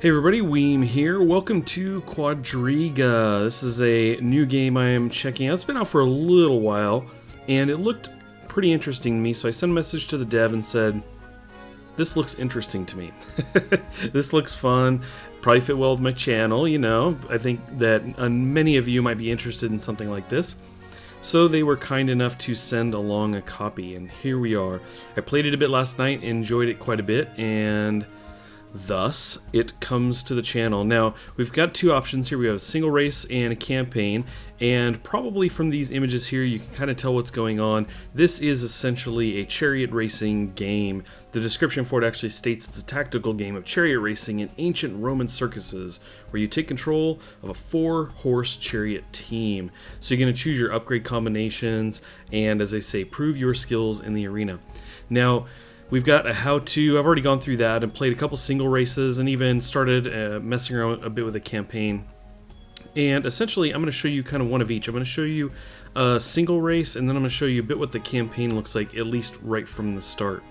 Hey everybody, Weem here. Welcome to Qvadriga. This is a new game I am checking out. It's been out for a little while, and it looked pretty interesting to me, so I sent a message to the dev and said, this looks interesting to me. This looks fun, probably fit well with my channel, you know. I think that many of you might be interested in something like this. So they were kind enough to send along a copy, and here we are. I played it a bit last night, enjoyed it quite a bit, and thus it comes to the channel. Now we've got two options here. We have a single race and a campaign, and probably from these images here you can kind of tell what's going on. This is essentially a chariot racing game. The description for it actually states it's a tactical game of chariot racing in ancient Roman circuses where you take control of a 4-horse chariot team. So you're going to choose your upgrade combinations and, as I say, prove your skills in the arena. Now we've got a how-to. I've already gone through that and played a couple single races and even started messing around a bit with a campaign. And essentially, I'm going to show you kind of one of each. I'm going to show you a single race, and then I'm going to show you a bit what the campaign looks like, at least right from the start.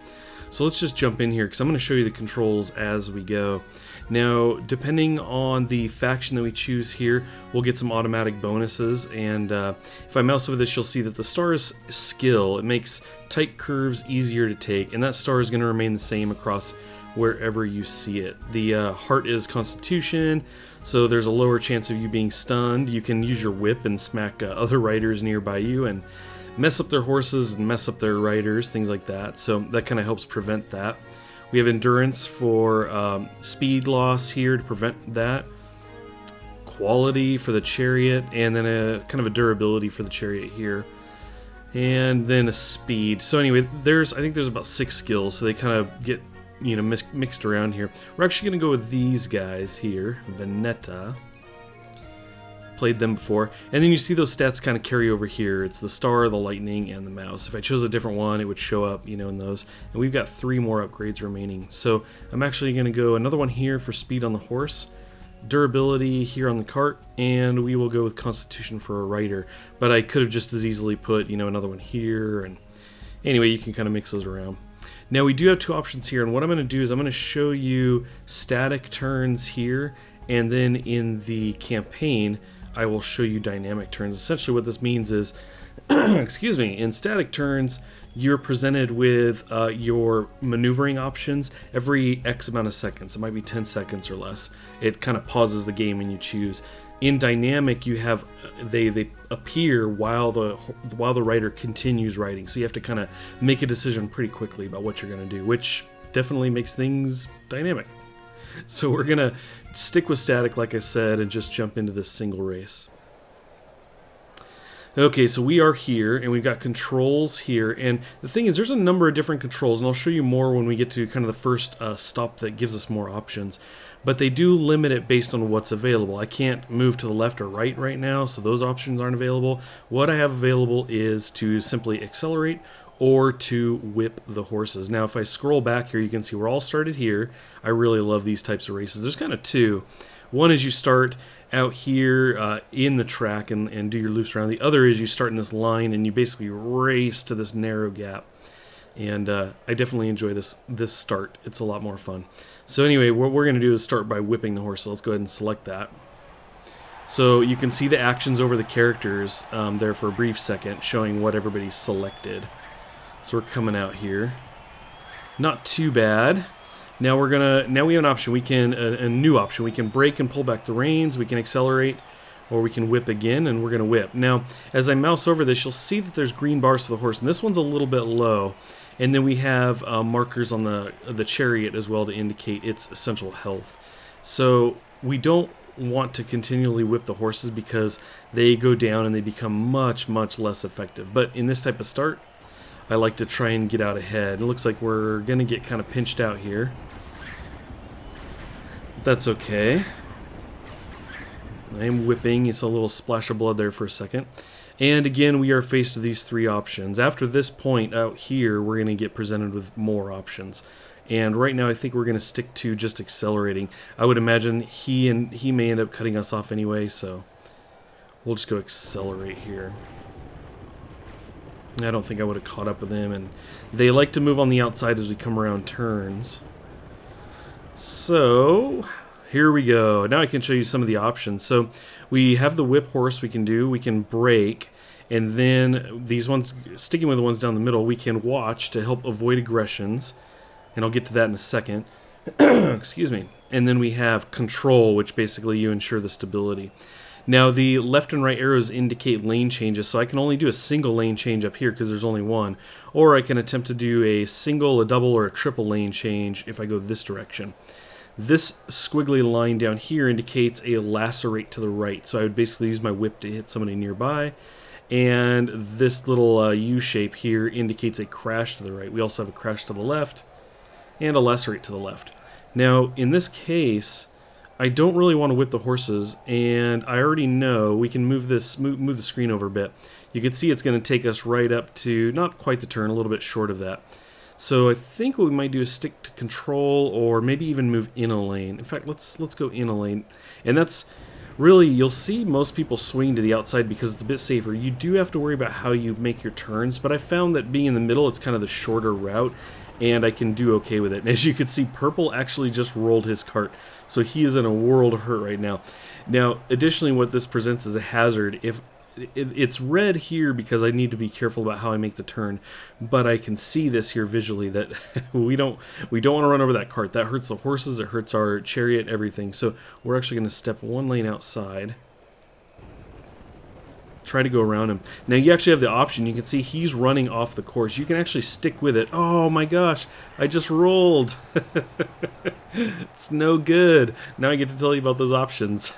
So let's just jump in here, because I'm going to show you the controls as we go. Now, depending on the faction that we choose here, we'll get some automatic bonuses, and if I mouse over this, you'll see that the star is skill. It makes tight curves easier to take, and that star is going to remain the same across wherever you see it. The heart is constitution, so there's a lower chance of you being stunned. You can use your whip and smack other riders nearby you and mess up their horses and mess up their riders, things like that, so that kind of helps prevent that. We have endurance for speed loss here to prevent that, quality for the chariot, and then a kind of a durability for the chariot here, and then a speed. So anyway, I think there's about 6 skills, so they kind of get, you know, mixed around here. We're actually going to go with these guys here, Veneta. Played them before, and then you see those stats kind of carry over here. It's the star, the lightning, and the mouse. If I chose a different one, it would show up, you know, in those. And we've got 3 more upgrades remaining. So I'm actually going to go another one here for speed on the horse, durability here on the cart, and we will go with constitution for a rider. But I could have just as easily put, you know, another one here. And anyway, you can kind of mix those around. Now we do have 2 options here, and what I'm going to do is I'm going to show you static turns here, and then in the campaign I will show you dynamic turns. Essentially what this means is, excuse me, in static turns, you're presented with your maneuvering options every X amount of seconds. It might be 10 seconds or less. It kind of pauses the game and you choose. In dynamic, you have they appear while the rider continues riding. So you have to kind of make a decision pretty quickly about what you're going to do, which definitely makes things dynamic. So we're going to stick with static, like I said, and just jump into this single race. Okay, so we are here, and we've got controls here. And the thing is, there's a number of different controls, and I'll show you more when we get to kind of the first stop that gives us more options. But they do limit it based on what's available. I can't move to the left or right now, so those options aren't available. What I have available is to simply accelerate or to whip the horses. Now if I scroll back here, you can see we're all started here. I really love these types of races. There's kind of 2. One is you start out here in the track and do your loops around. The other is you start in this line and you basically race to this narrow gap. And I definitely enjoy this start. It's a lot more fun. So anyway, what we're going to do is start by whipping the horse. So let's go ahead and select that. So you can see the actions over the characters there for a brief second, showing what everybody's selected. So we're coming out here. Not too bad. Now we have an option. We can a new option. We can brake and pull back the reins. We can accelerate, or we can whip again, and we're going to whip. Now, as I mouse over this, you'll see that there's green bars for the horse, and this one's a little bit low. And then we have markers on the chariot as well to indicate its essential health. So we don't want to continually whip the horses because they go down and they become much, much less effective. But in this type of start, I like to try and get out ahead. It looks like we're going to get kind of pinched out here. That's okay. I am whipping. You saw a little splash of blood there for a second. And again, we are faced with these 3 options. After this point out here, we're going to get presented with more options. And right now, I think we're going to stick to just accelerating. I would imagine he may end up cutting us off anyway, so we'll just go accelerate here. I don't think I would have caught up with him, and they like to move on the outside as we come around turns. So here we go. Now I can show you some of the options. So we have the whip horse we can do. We can brake. And then these ones, sticking with the ones down the middle, we can watch to help avoid aggressions. And I'll get to that in a second. Excuse me. And then we have control, which basically you ensure the stability. Now the left and right arrows indicate lane changes, so I can only do a single lane change up here because there's only one. Or I can attempt to do a single, a double, or a triple lane change if I go this direction. This squiggly line down here indicates a lacerate to the right, so I would basically use my whip to hit somebody nearby. And this little U shape here indicates a crash to the right. We also have a crash to the left and a lacerate to the left. Now, in this case, I don't really want to whip the horses, and I already know we can move the screen over a bit. You can see it's going to take us right up to, not quite the turn, a little bit short of that. So I think what we might do is stick to control, or maybe even move in a lane. In fact, let's go in a lane. And that's really, you'll see most people swing to the outside because it's a bit safer. You do have to worry about how you make your turns, but I found that being in the middle, it's kind of the shorter route, and I can do okay with it. And as you can see, Purple actually just rolled his cart, so he is in a world of hurt right now. Now, additionally, what this presents is a hazard. If it's red here because I need to be careful about how I make the turn, but I can see this here visually that we don't want to run over that cart. That hurts the horses, it hurts our chariot, everything. So we're actually going to step one lane outside. Try to go around him. Now you actually have the option. You can see he's running off the course. You can actually stick with it. Oh my gosh, I just rolled. It's no good. Now I get to tell you about those options.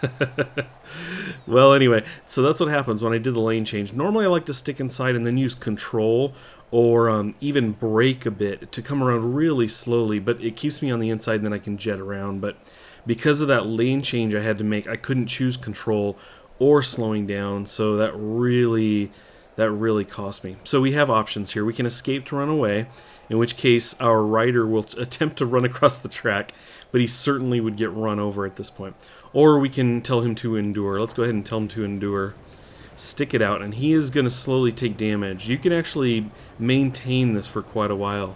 Well, anyway, so that's what happens when I did the lane change. Normally I like to stick inside and then use control or even brake a bit to come around really slowly, but it keeps me on the inside and then I can jet around. But because of that lane change I had to make, I couldn't choose control or slowing down, so that really cost me. So we have options here. We can escape to run away, in which case our rider will attempt to run across the track, but he certainly would get run over at this point. Or we can tell him to endure. Let's go ahead and tell him to endure. Stick it out, and he is going to slowly take damage. You can actually maintain this for quite a while.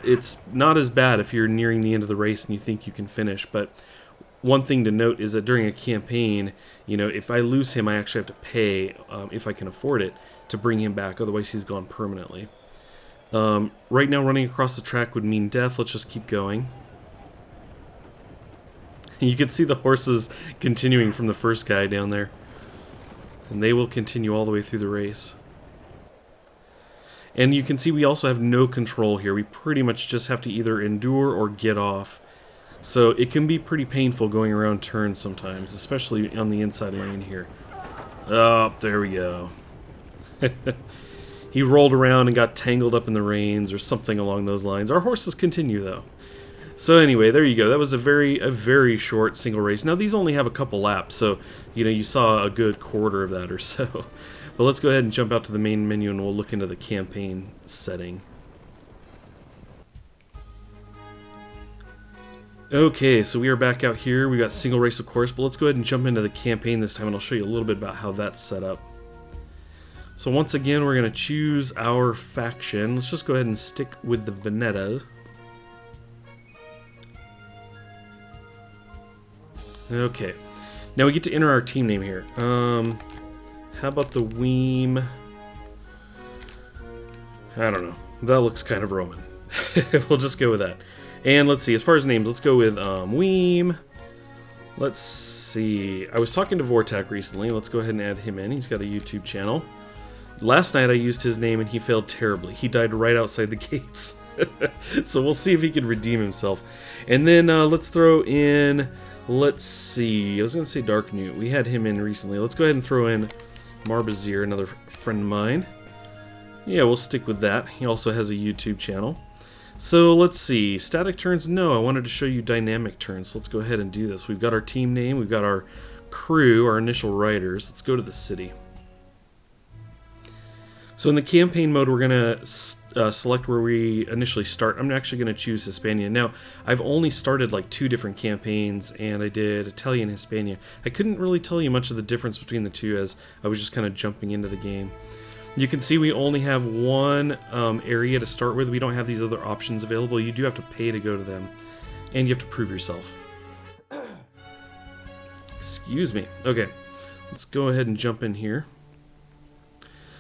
It's not as bad if you're nearing the end of the race and you think you can finish, but one thing to note is that during a campaign, you know, if I lose him, I actually have to pay, if I can afford it, to bring him back. Otherwise, he's gone permanently. Right now, running across the track would mean death. Let's just keep going. You can see the horses continuing from the first guy down there. And they will continue all the way through the race. And you can see we also have no control here. We pretty much just have to either endure or get off. So it can be pretty painful going around turns sometimes, especially on the inside lane here. Oh, there we go. He rolled around and got tangled up in the reins or something along those lines. Our horses continue, though. So anyway, there you go. That was a very short single race. Now, these only have a couple laps, so you know you saw a good quarter of that or so. But let's go ahead and jump out to the main menu and we'll look into the campaign setting. Okay, so we are back out here. We got single race, of course, but let's go ahead and jump into the campaign this time, and I'll show you a little bit about how that's set up. So once again, we're going to choose our faction. Let's just go ahead and stick with the Veneta. Okay, now we get to enter our team name here. How about the Weem? I don't know. That looks kind of Roman. We'll just go with that. And let's see, as far as names, let's go with Weem. Let's see. I was talking to Vortak recently. Let's go ahead and add him in. He's got a YouTube channel. Last night I used his name and he failed terribly. He died right outside the gates. So we'll see if he can redeem himself. And then let's throw in, let's see, I was going to say Dark Newt. We had him in recently. Let's go ahead and throw in Marbazir, another friend of mine. Yeah, we'll stick with that. He also has a YouTube channel. So let's see, static turns, no, I wanted to show you dynamic turns, so let's go ahead and do this. We've got our team name, we've got our crew, our initial riders. Let's go to the city. So in the campaign mode, we're going to select where we initially start. I'm actually going to choose Hispania. Now, I've only started like 2 different campaigns, and I did Italian and Hispania. I couldn't really tell you much of the difference between the two as I was just kind of jumping into the game. You can see we only have one area to start with. We don't have these other options available. You do have to pay to go to them, and you have to prove yourself. Excuse me. Okay, let's go ahead and jump in here.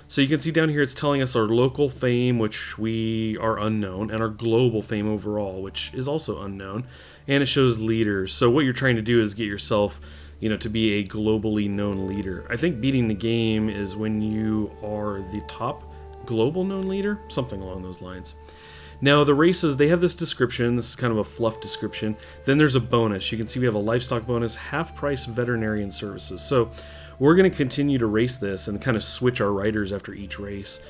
So you can see down here it's telling us our local fame, which we are unknown, and our global fame overall, which is also unknown. And it shows leaders. So what you're trying to do is get yourself, to be a globally known leader. I think beating the game is when you are the top global known leader, something along those lines. Now the races, they have this description. This is kind of a fluff description. Then there's a bonus. You can see we have a livestock bonus, half price veterinarian services. So we're going to continue to race this and kind of switch our riders after each race.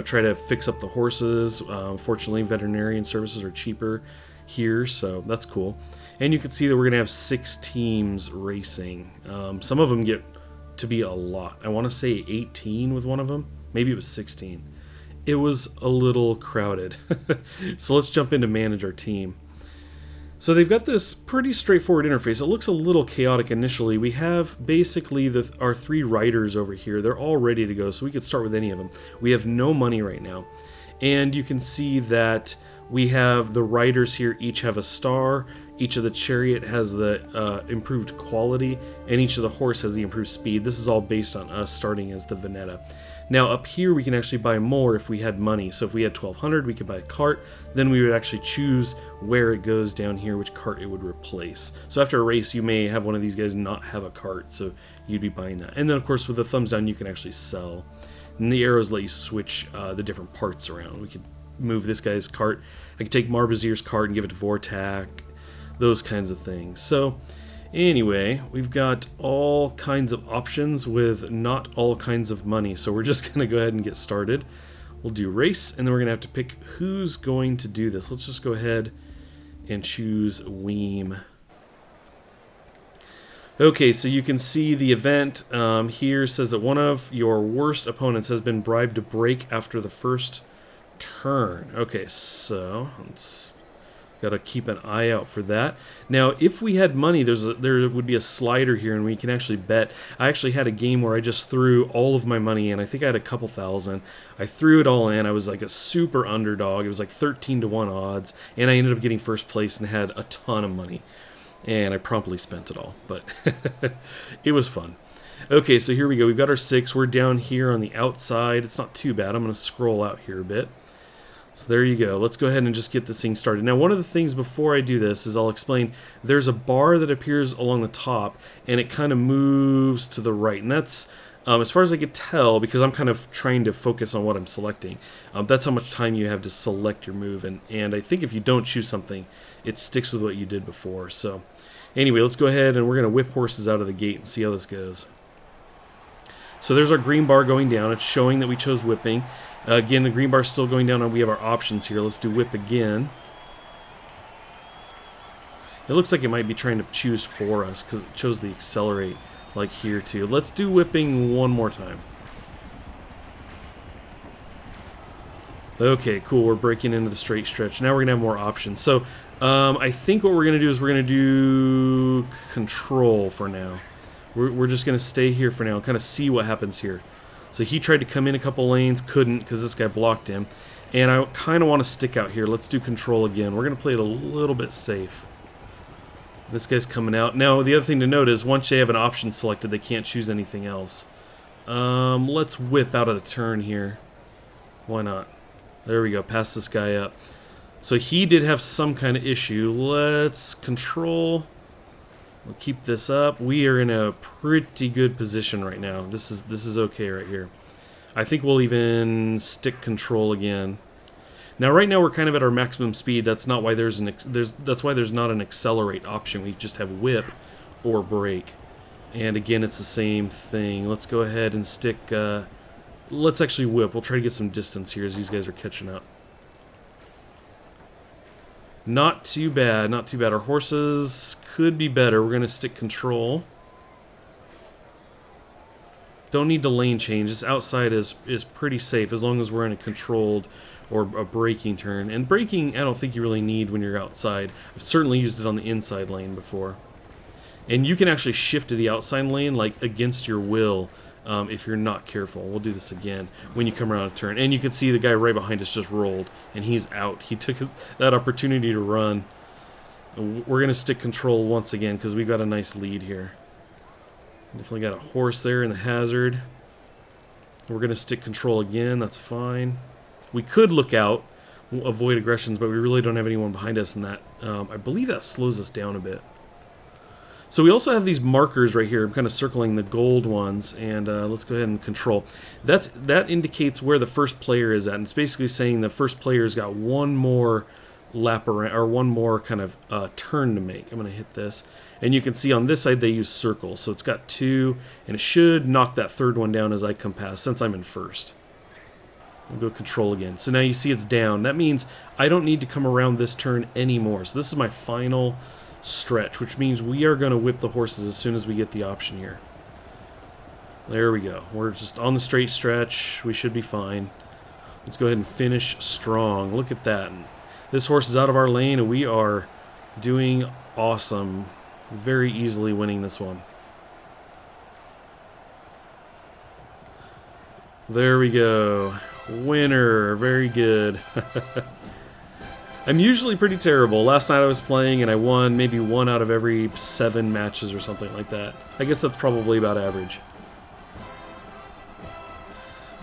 Try to fix up the horses. Fortunately, veterinarian services are cheaper here, so that's cool. And you can see that we're going to have 6 teams racing. Some of them get to be a lot. I want to say 18 with one of them. Maybe it was 16. It was a little crowded. So let's jump in to manage our team. So they've got this pretty straightforward interface. It looks a little chaotic initially. We have basically our 3 riders over here. They're all ready to go, so we could start with any of them. We have no money right now. And you can see that we have the riders here each have a star. Each of the chariot has the improved quality, and each of the horse has the improved speed. This is all based on us starting as the Veneta. Now up here we can actually buy more if we had money. So if we had 1,200, we could buy a cart. Then we would actually choose where it goes down here, which cart it would replace. So after a race, you may have one of these guys not have a cart, so you'd be buying that. And then of course with the thumbs down, you can actually sell. And the arrows let you switch the different parts around. We could move this guy's cart. I could take Marbazir's cart and give it to Vortak. Those kinds of things. So anyway, we've got all kinds of options with not all kinds of money. So we're just going to go ahead and get started. We'll do race, and then we're going to have to pick who's going to do this. Let's just go ahead and choose Weem. Okay, so you can see the event here says that one of your worst opponents has been bribed to break after the first turn. Okay, so let's got to keep an eye out for that. Now, if we had money, there would be a slider here, and we can actually bet. I actually had a game where I just threw all of my money in. I think I had a couple thousand. I threw it all in. I was like a super underdog. It was like 13-to-1 odds, and I ended up getting first place and had a ton of money. And I promptly spent it all, but it was fun. Okay, so here we go. We've got our 6. We're down here on the outside. It's not too bad. I'm going to scroll out here a bit. So there you go. Let's go ahead and just get this thing started. Now, one of the things before I do this is I'll explain there's a bar that appears along the top, and it kind of moves to the right. And that's, as far as I could tell, because I'm kind of trying to focus on what I'm selecting, that's how much time you have to select your move. And I think if you don't choose something, it sticks with what you did before. So anyway, let's go ahead and we're going to whip horses out of the gate and see how this goes. So there's our green bar going down. It's showing that we chose whipping. Again, the green bar is still going down, and we have our options here. Let's do whip again. It looks like it might be trying to choose for us because it chose the accelerate like here too. Let's do whipping one more time. Okay, cool. We're breaking into the straight stretch. Now we're going to have more options. So I think what we're going to do is we're going to do control for now. We're just going to stay here for now and kind of see what happens here. So he tried to come in a couple lanes, couldn't because this guy blocked him. And I kind of want to stick out here. Let's do control again. We're going to play it a little bit safe. This guy's coming out. Now, the other thing to note is once they have an option selected, they can't choose anything else. Let's whip out of the turn here. Why not? There we go. Pass this guy up. So he did have some kind of issue. Let's control. We'll keep this up. We are in a pretty good position right now. This is okay right here. I think we'll even stick control again. Now right now we're kind of at our maximum speed. That's not why that's why there's not an accelerate option. We just have whip or brake. And again, it's the same thing. Let's go ahead and stick let's actually whip. We'll try to get some distance here as these guys are catching up. Not too bad, not too bad. Our horses could be better. We're going to stick control. Don't need to lane change. This outside is pretty safe as long as we're in a controlled or a braking turn. And braking, I don't think you really need when you're outside. I've certainly used it on the inside lane before. And you can actually shift to the outside lane like against your will if you're not careful. We'll do this again when you come around a turn. And you can see the guy right behind us just rolled, and he's out. He took that opportunity to run. We're going to stick control once again because we've got a nice lead here. Definitely got a horse there in the hazard. We're going to stick control again. That's fine. We could look out, avoid aggressions, but we really don't have anyone behind us, and that I believe that slows us down a bit. So we also have these markers right here. I'm kind of circling the gold ones, and let's go ahead and control. That indicates where the first player is at, and it's basically saying the first player's got one more lap around, or one more kind of turn to make. I'm going to hit this, and you can see on this side they use circles, so it's got 2, and it should knock that third one down as I come past, since I'm in first. I'll go control again. So now you see it's down. That means I don't need to come around this turn anymore. So this is my final stretch, which means we are going to whip the horses as soon as we get the option here. There we go. We're just on the straight stretch. We should be fine. Let's go ahead and finish strong. Look at that. This horse is out of our lane, and we are doing awesome. Very easily winning this one. There we go. Winner. Very good. I'm usually pretty terrible. Last night I was playing and I won maybe 1 out of every 7 matches or something like that. I guess that's probably about average.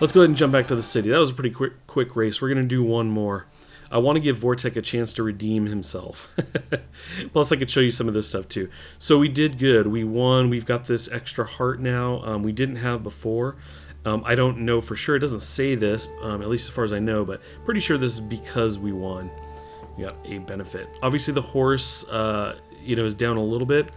Let's go ahead and jump back to the city. That was a pretty quick race. We're going to do one more. I want to give Vortek a chance to redeem himself. Plus I could show you some of this stuff too. So we did good. We won. We've got this extra heart now. We didn't have before. I don't know for sure. It doesn't say this, at least as far as I know, but pretty sure this is because we won. We got a benefit. Obviously the horse, is down a little bit.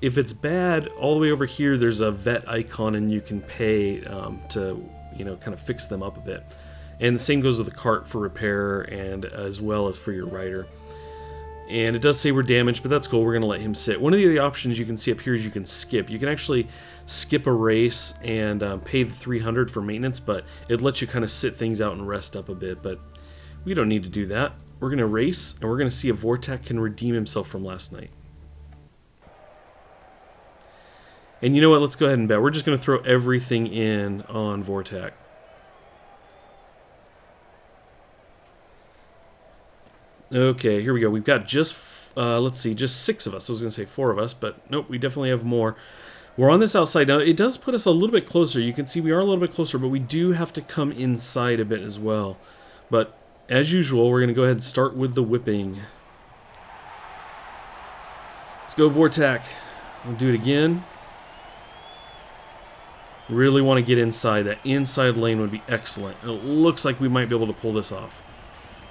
If it's bad, all the way over here there's a vet icon, and you can pay to kind of fix them up a bit. And the same goes with the cart for repair, and as well as for your rider. And it does say we're damaged, but that's cool. We're going to let him sit. One of the other options you can see up here is you can skip. You can actually skip a race and pay the 300 for maintenance, but it lets you kind of sit things out and rest up a bit. But we don't need to do that. We're going to race, and we're going to see if Vortek can redeem himself from last night. And you know what? Let's go ahead and bet. We're just going to throw everything in on Vortek. Okay, here we go. We've got just, let's see, just 6 of us. I was going to say 4 of us, but nope, we definitely have more. We're on this outside. Now, it does put us a little bit closer. You can see we are a little bit closer, but we do have to come inside a bit as well. But as usual, we're going to go ahead and start with the whipping. Let's go, Vortek. I'll do it again. Really want to get inside. That inside lane would be excellent. It looks like we might be able to pull this off.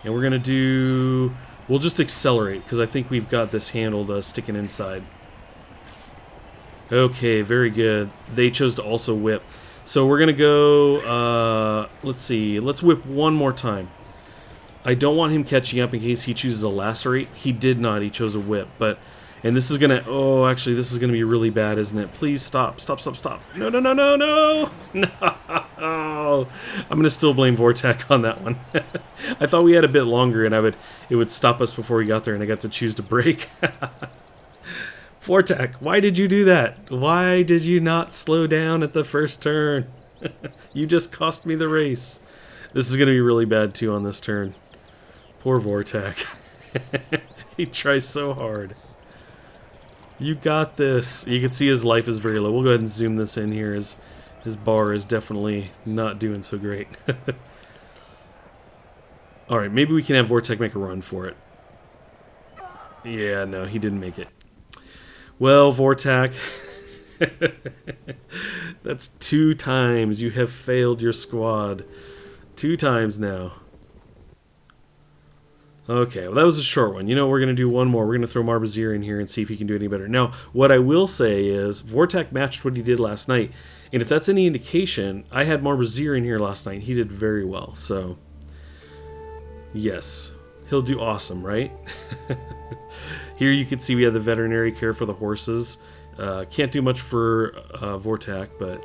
And we're going to do... We'll just accelerate, because I think we've got this handled sticking inside. Okay, very good. They chose to also whip. So we're going to go... let's see. Let's whip one more time. I don't want him catching up in case he chooses a lacerate. He did not. He chose a whip. And this is going to... Oh, actually, this is going to be really bad, isn't it? Please stop. Stop, stop, stop. No, no, no, no, no! No! I'm going to still blame Vortek on that one. I thought we had a bit longer, and it would stop us before we got there, and I got to choose to brake. Vortek, why did you do that? Why did you not slow down at the first turn? You just cost me the race. This is going to be really bad, too, on this turn. Poor Vortek. He tries so hard. You got this. You can see his life is very low. We'll go ahead and zoom this in here. His bar is definitely not doing so great. Alright, maybe we can have Vortek make a run for it. Yeah, no, he didn't make it. Well, Vortek, that's 2 times you have failed your squad. 2 times now. Okay, well that was a short one. You know, we're going to do one more. We're going to throw Marbazir in here and see if he can do any better. Now, what I will say is, Vortek matched what he did last night. And if that's any indication, I had Marbazir in here last night. He did very well. So, yes, he'll do awesome, right? Here you can see we have the veterinary care for the horses. Can't do much for Vortek, but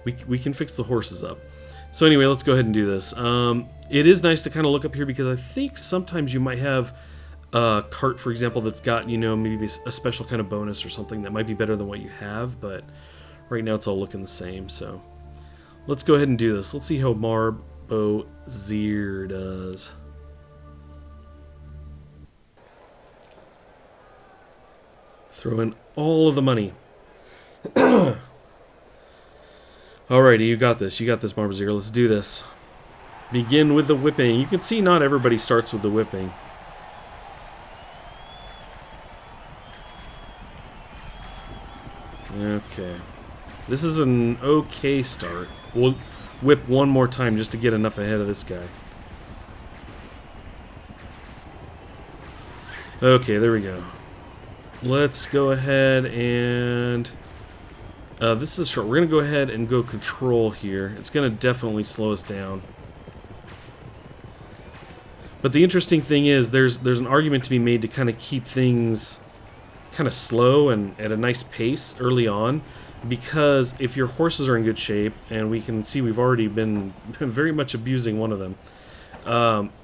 we can fix the horses up. So anyway, let's go ahead and do this. It is nice to kind of look up here because I think sometimes you might have a cart, for example, that's got, maybe a special kind of bonus or something that might be better than what you have, but right now it's all looking the same, so let's go ahead and do this. Let's see how Marbazir does. Throw in all of the money. Alrighty, you got this. You got this, Marbazier. Let's do this. Begin with the whipping. You can see not everybody starts with the whipping. Okay. This is an okay start. We'll whip one more time just to get enough ahead of this guy. Okay, there we go. Let's go ahead and... this is short. We're going to go ahead and go control here. It's going to definitely slow us down. But the interesting thing is there's an argument to be made to kind of keep things kind of slow and at a nice pace early on, because if your horses are in good shape, and we can see we've already been very much abusing one of them,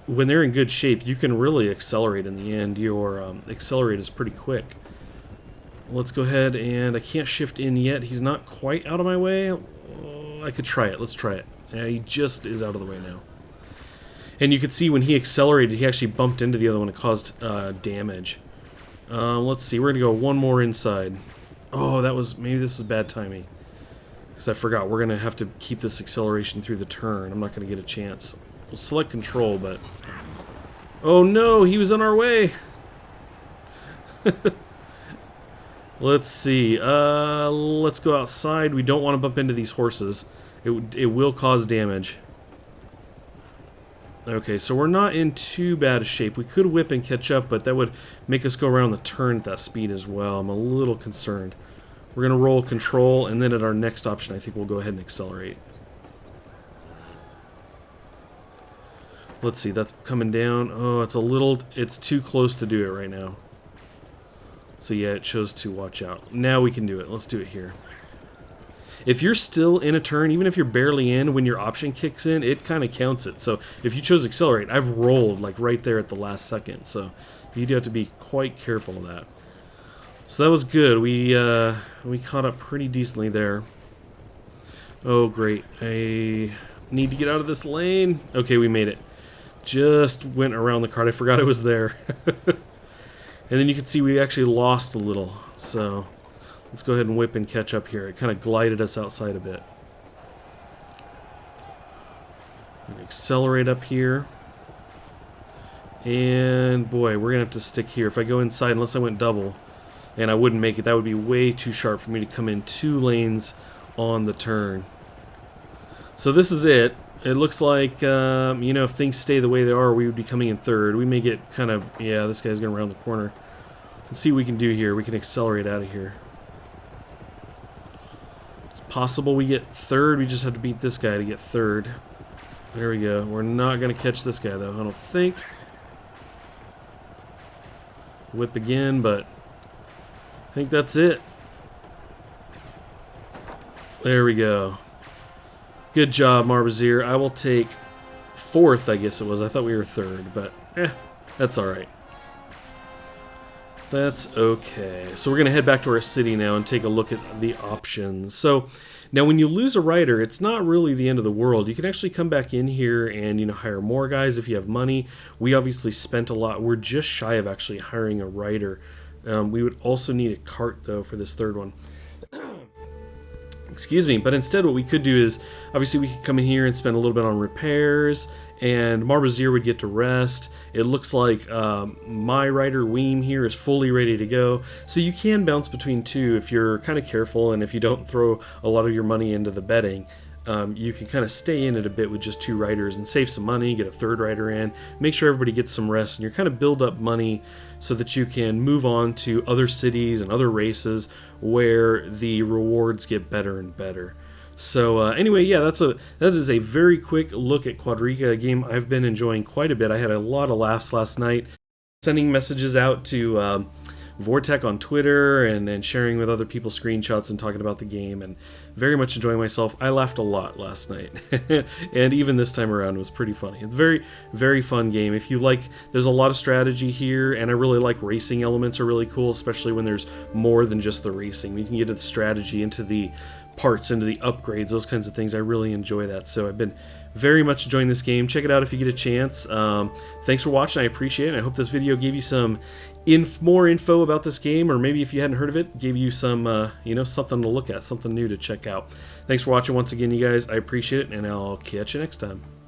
when they're in good shape, you can really accelerate in the end. Your accelerate is pretty quick. Let's go ahead, and I can't shift in yet. He's not quite out of my way. I could try it. Let's try it. Yeah, he just is out of the way now. And you could see when he accelerated, he actually bumped into the other one and caused damage. Let's see. We're going to go one more inside. Oh, maybe this was bad timing. Because I forgot. We're going to have to keep this acceleration through the turn. I'm not going to get a chance. We'll select control, but... Oh no, he was in our way! Let's see. Let's go outside. We don't want to bump into these horses. It will cause damage. Okay, so we're not in too bad a shape. We could whip and catch up, but that would make us go around the turn at that speed as well. I'm a little concerned. We're going to roll control, and then at our next option, I think we'll go ahead and accelerate. Let's see, that's coming down. Oh, it's too close to do it right now. So yeah, it chose to watch out. Now we can do it. Let's do it here. If you're still in a turn, even if you're barely in, when your option kicks in, it kind of counts it. So if you chose accelerate, I've rolled like right there at the last second. So you do have to be quite careful of that. So that was good. We caught up pretty decently there. Oh, great. I need to get out of this lane. Okay, we made it. Just went around the cart. I forgot it was there. And then you can see we actually lost a little. So let's go ahead and whip and catch up here. It kind of glided us outside a bit. Accelerate up here. And boy, we're going to have to stick here. If I go inside, unless I went double, and I wouldn't make it, that would be way too sharp for me to come in 2 lanes on the turn. So this is it. It looks like, you know, if things stay the way they are, we would be coming in 3rd. We may get kind of, yeah, this guy's going to round the corner. Let's see what we can do here. We can accelerate out of here. It's possible we get 3rd. We just have to beat this guy to get 3rd. There we go. We're not going to catch this guy, though, I don't think. Whip again, but I think that's it. There we go. Good job, Marbazier. I will take 4th, I guess it was. I thought we were 3rd, but that's alright. That's okay. So we're going to head back to our city now and take a look at the options. So now when you lose a rider, it's not really the end of the world. You can actually come back in here and, you know, hire more guys if you have money. We obviously spent a lot. We're just shy of actually hiring a rider. We would also need a cart, though, for this 3rd one. Excuse me, but instead what we could do is, obviously we could come in here and spend a little bit on repairs, and Marbazier would get to rest. It looks like my rider Weem here is fully ready to go, so you can bounce between 2 if you're kind of careful, and if you don't throw a lot of your money into the betting. You can kind of stay in it a bit with just 2 riders and save some money, get a 3rd rider in, make sure everybody gets some rest, and you're kind of build up money so that you can move on to other cities and other races where the rewards get better and better. So anyway, yeah, that is a very quick look at Qvadriga, a game I've been enjoying quite a bit. I had a lot of laughs last night, sending messages out to Vortec on Twitter and sharing with other people screenshots and talking about the game, and very much enjoying myself. I laughed a lot last night, and even this time around was pretty funny. It's a very, very fun game. If you like, there's a lot of strategy here, and I really like racing elements are really cool, especially when there's more than just the racing. We can get into the strategy, into the parts into the upgrades, those kinds of things. I really enjoy that. So I've been very much enjoying this game. Check it out if you get a chance. Thanks for watching. I appreciate it. I hope this video gave you some more info about this game, or maybe if you hadn't heard of it, gave you some, something to look at, something new to check out. Thanks for watching once again, you guys. I appreciate it, and I'll catch you next time.